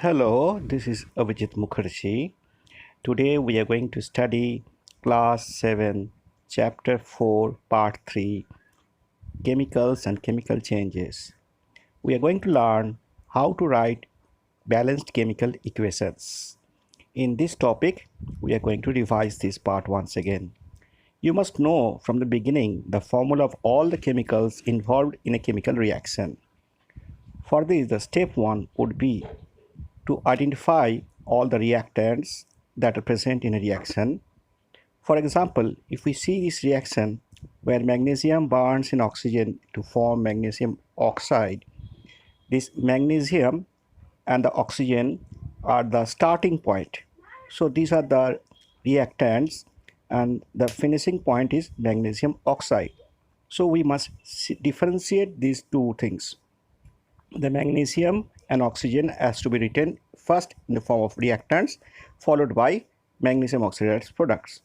Hello, this is Abhijit Mukherjee. Today we are going to study Class 7, Chapter 4, Part 3, Chemicals and Chemical Changes. We are going to learn how to write balanced chemical equations. In this topic, we are going to revise this part once again. You must know from the beginning the formula of all the chemicals involved in a chemical reaction. For this, the step 1 would be to identify all the reactants that are present in a reaction. For example, if we see this reaction where magnesium bonds in oxygen to form magnesium oxide, this magnesium and the oxygen are the starting point. So these are the reactants and the finishing point is magnesium oxide. So we must differentiate these two things. The magnesium and oxygen has to be written first in the form of reactants followed by magnesium oxide products.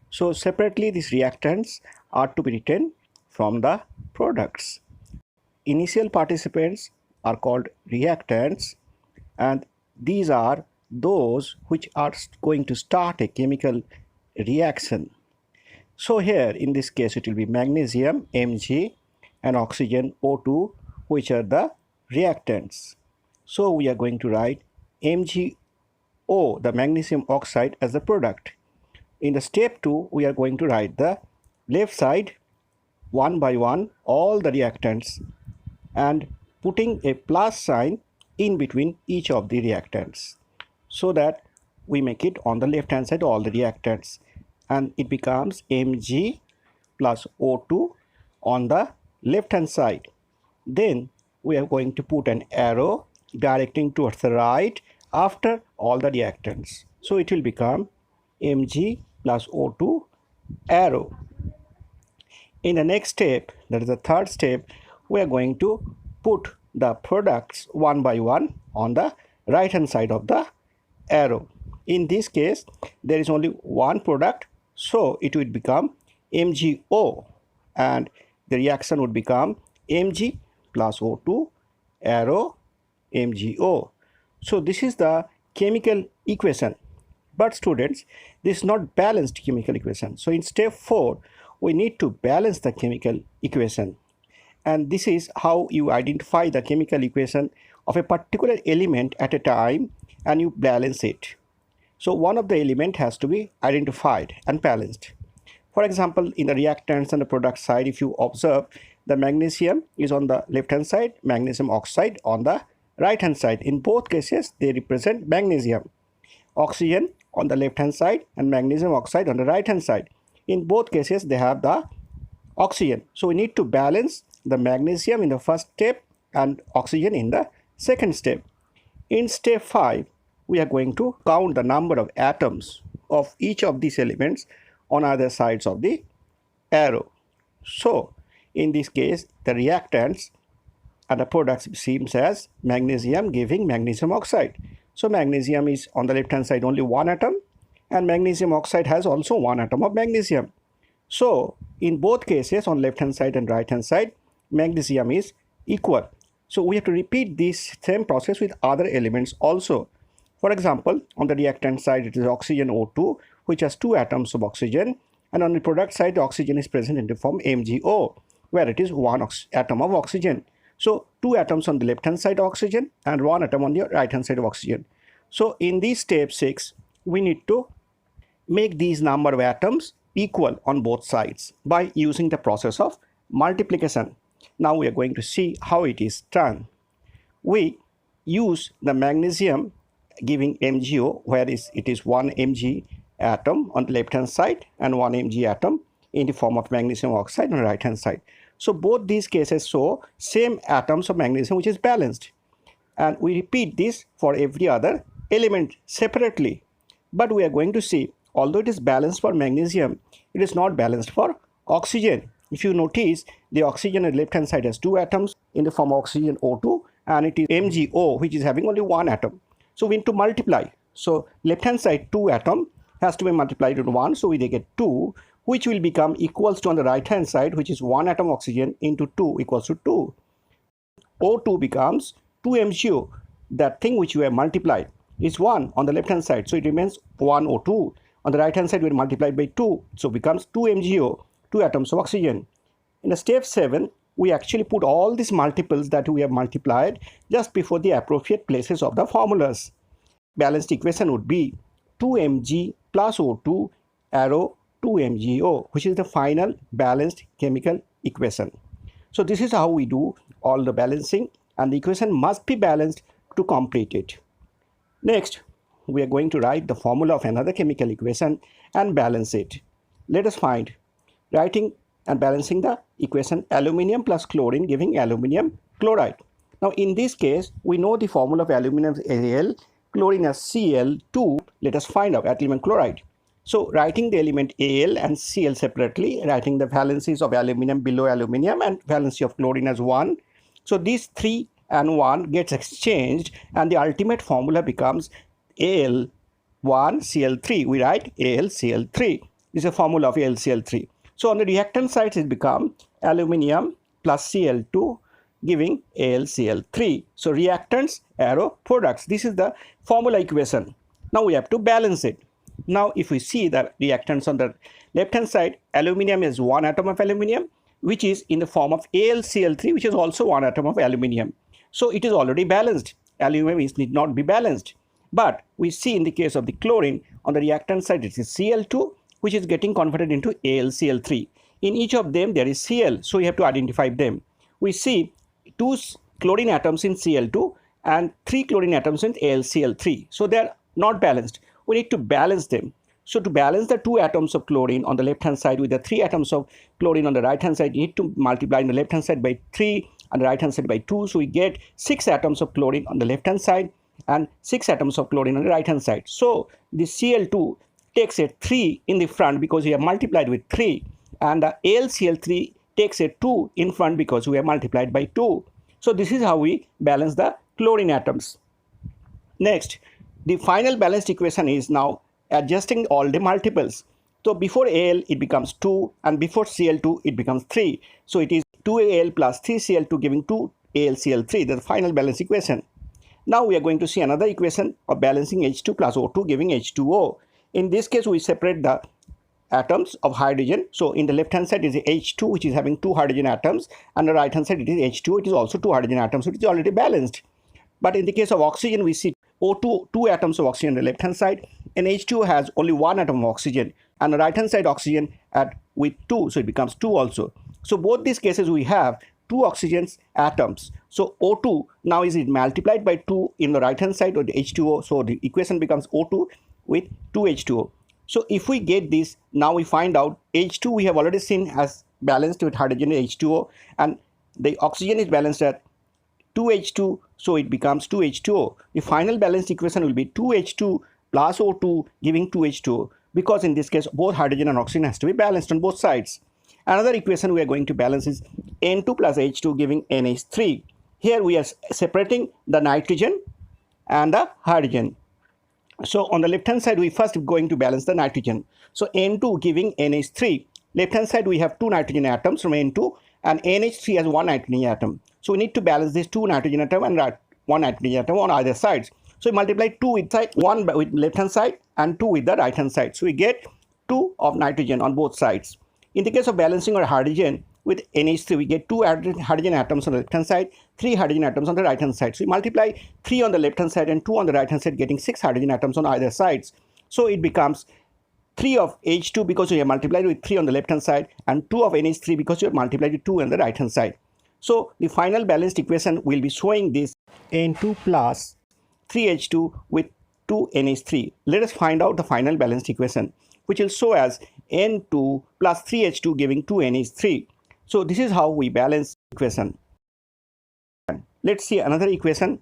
So separately these reactants are to be written from the products. Initial participants are called reactants and these are those which are going to start a chemical reaction. So here in this case it will be magnesium Mg and oxygen O2 which are the reactants. So we are going to write MgO, the magnesium oxide, as the product. In the step 2, we are going to write the left side one by one all the reactants and putting a plus sign in between each of the reactants so that we make it on the left hand side all the reactants and it becomes Mg plus O2 on the left hand side. Then we are going to put an arrow directing towards the right after all the reactants. So it will become Mg plus O2 arrow. In the next step, that is the third step, we are going to put the products one by one on the right hand side of the arrow. In this case, there is only one product, so it would become MgO and the reaction would become Mg plus O2 arrow MgO. So this is the chemical equation. But students, this is not balanced chemical equation. So in step 4, we need to balance the chemical equation. And this is how you identify the chemical equation of a particular element at a time and you balance it. So one of the element has to be identified and balanced. For example, in the reactants and the product side, if you observe, the magnesium is on the left hand side, magnesium oxide on the right hand side. In both cases, they represent magnesium. Oxygen on the left hand side and magnesium oxide on the right hand side. In both cases, they have the oxygen. So we need to balance the magnesium in the first step and oxygen in the second step. In step 5, we are going to count the number of atoms of each of these elements on either sides of the arrow. So in this case, the reactants and the products seems as magnesium giving magnesium oxide. So magnesium is on the left hand side only one atom and magnesium oxide has also one atom of magnesium. So in both cases on left hand side and right hand side, magnesium is equal. So we have to repeat this same process with other elements also. For example, on the reactant side it is oxygen O2 which has two atoms of oxygen, and on the product side the oxygen is present in the form MgO where it is one atom of oxygen. So two atoms on the left hand side of oxygen and one atom on the right hand side of oxygen. So in this step 6, we need to make these number of atoms equal on both sides by using the process of multiplication. Now we are going to see how it is done. We use the magnesium giving MgO where it is one Mg atom on the left hand side and one Mg atom in the form of magnesium oxide on the right hand side. So both these cases show same atoms of magnesium which is balanced, and we repeat this for every other element separately. But we are going to see, although it is balanced for magnesium, it is not balanced for oxygen. If you notice, the oxygen on the left hand side has two atoms in the form of oxygen O2 and it is MgO which is having only one atom. So we need to multiply. So left hand side 2 atom has to be multiplied with 1, so we get 2 which will become equals to on the right hand side which is 1 atom oxygen into 2 equals to 2. O2 becomes 2 MgO. that thing which you have multiplied is 1 on the left hand side, so it remains 1 O2. On the right hand side we multiplied by 2, so becomes 2 MgO, 2 atoms of oxygen. In the step 7, we actually put all these multiples that we have multiplied just before the appropriate places of the formulas. Balanced equation would be 2Mg plus O2 arrow 2MgO, which is the final balanced chemical equation. So this is how we do all the balancing, and the equation must be balanced to complete it. Next, we are going to write the formula of another chemical equation and balance it. Let us find writing and balancing the equation aluminium plus chlorine giving aluminium chloride. Now in this case, we know the formula of aluminium as Al, chlorine as Cl2. Let us find out aluminium chloride. So writing the element Al and Cl separately, writing the valencies of aluminium below aluminium and valency of chlorine as 1. So these 3 and 1 gets exchanged and the ultimate formula becomes Al1Cl3. We write AlCl3. This is a formula of AlCl3. So on the reactant side it becomes aluminium plus Cl2 giving AlCl3. So reactants, arrow, products. This is the formula equation. Now we have to balance it. Now if we see the reactants on the left hand side, aluminium is 1 atom of aluminium, which is in the form of AlCl3, which is also 1 atom of aluminium. So it is already balanced. Aluminium need not be balanced. But we see in the case of the chlorine, on the reactant side it is Cl2, which is getting converted into AlCl3. In each of them there is Cl, so we have to identify them. We see 2 chlorine atoms in Cl2 and 3 chlorine atoms in AlCl3. So they are not balanced. We need to balance them. So to balance the 2 atoms of chlorine on the left hand side with the 3 atoms of chlorine on the right hand side, you need to multiply on the left hand side by 3 and the right hand side by 2. So we get 6 atoms of chlorine on the left hand side and 6 atoms of chlorine on the right hand side. So the Cl2 takes a 3 in the front because we have multiplied with 3, and the AlCl3 takes a 2 in front because we have multiplied by 2. So this is how we balance the chlorine atoms. Next, the final balanced equation is now adjusting all the multiples. So before Al it becomes 2 and before Cl2 it becomes 3. So it is 2Al plus 3Cl2 giving 2 AlCl3, the final balanced equation. Now we are going to see another equation of balancing H2 plus O2 giving H2O. In this case we separate the atoms of hydrogen. So in the left hand side is H2, which is having 2 hydrogen atoms, and the right hand side it is H2, it is also 2 hydrogen atoms, so it is already balanced. But in the case of oxygen we see O2, 2 atoms of oxygen on the left hand side, and H2 has only 1 atom of oxygen, and the right hand side oxygen with 2, so it becomes 2 also. So both these cases we have 2 oxygen atoms. So O2 now is it multiplied by 2 in the right hand side of the H2O, so the equation becomes O2 with 2H2O. So if we get this, now we find out H2 we have already seen as balanced with hydrogen H2O, and the oxygen is balanced at 2H2, so it becomes 2H2O. The final balanced equation will be 2H2 plus O2 giving 2H2O, because in this case both hydrogen and oxygen has to be balanced on both sides. Another equation we are going to balance is N2 plus H2 giving NH3. Here we are separating the nitrogen and the hydrogen. So on the left hand side we first going to balance the nitrogen. So N2 giving NH3. Left hand side we have 2 nitrogen atoms from N2 and NH3 has 1 nitrogen atom. So we need to balance these 2 nitrogen atom and 1 nitrogen atom on either sides. So we multiply 2 with side, 1 with left hand side and 2 with the right hand side. So we get 2 of nitrogen on both sides. In the case of balancing our hydrogen with NH3, we get 2 hydrogen atoms on the left hand side, 3 hydrogen atoms on the right hand side. So we multiply 3 on the left hand side and 2 on the right hand side, getting 6 hydrogen atoms on either sides. So it becomes 3 of H2 because we have multiplied with 3 on the left hand side, and 2 of NH3 because we have multiplied with 2 on the right hand side. So the final balanced equation will be showing this N2 plus 3H2 with 2 NH3. Let us find out the final balanced equation, which will show as N2 plus 3H2 giving 2 NH3. So this is how we balance equation. Let's see another equation.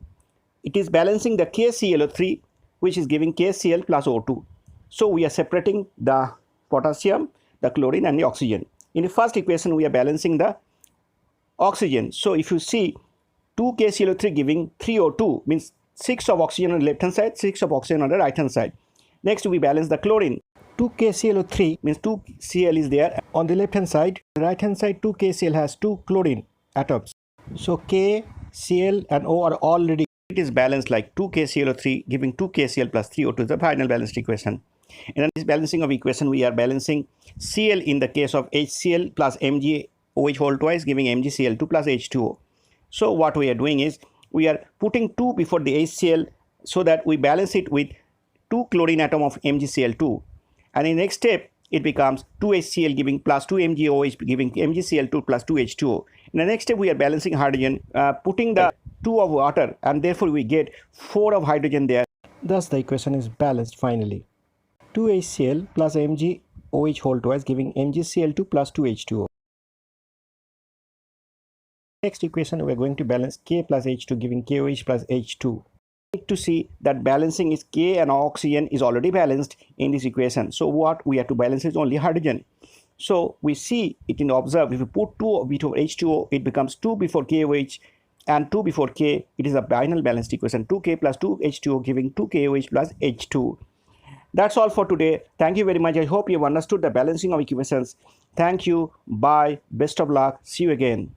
It is balancing the KClO3, which is giving KCl plus O2. So we are separating the potassium, the chlorine and the oxygen. In the first equation we are balancing the oxygen. So if you see 2 KClO3 giving 3 O2, means 6 of oxygen on the left hand side, 6 of oxygen on the right hand side. Next we balance the chlorine. 2 KClO3 means 2 Cl is there on the left hand side. The right hand side 2 KCl has 2 chlorine atoms. So K, Cl and O are already it is balanced like 2 KClO3 giving 2 KCl plus 3O2 is the final balanced equation. In this balancing of equation, we are balancing Cl in the case of HCl plus MgOH whole twice giving MgCl2 plus H2O. So what we are doing is we are putting 2 before the HCl so that we balance it with 2 chlorine atom of MgCl2, and in the next step it becomes 2HCl giving plus 2 MgOH giving MgCl2 plus 2H2O. In the next step we are balancing hydrogen, putting the 2 of water, and therefore we get 4 of hydrogen there. Thus the equation is balanced finally. 2HCl plus MgOH whole twice giving MgCl2 plus 2H2O. Next equation we are going to balance K plus H2 giving KOH plus H2. Need to see that balancing is K and oxygen is already balanced in this equation. So what we have to balance is only hydrogen. So we see it in observe. If we put 2 before H2O, it becomes 2 before KOH and 2 before K. It is a final balanced equation. 2K plus 2H2O giving 2 KOH plus H2. That's all for today. Thank you very much. I hope you have understood the balancing of equations. Thank you. Bye. Best of luck. See you again.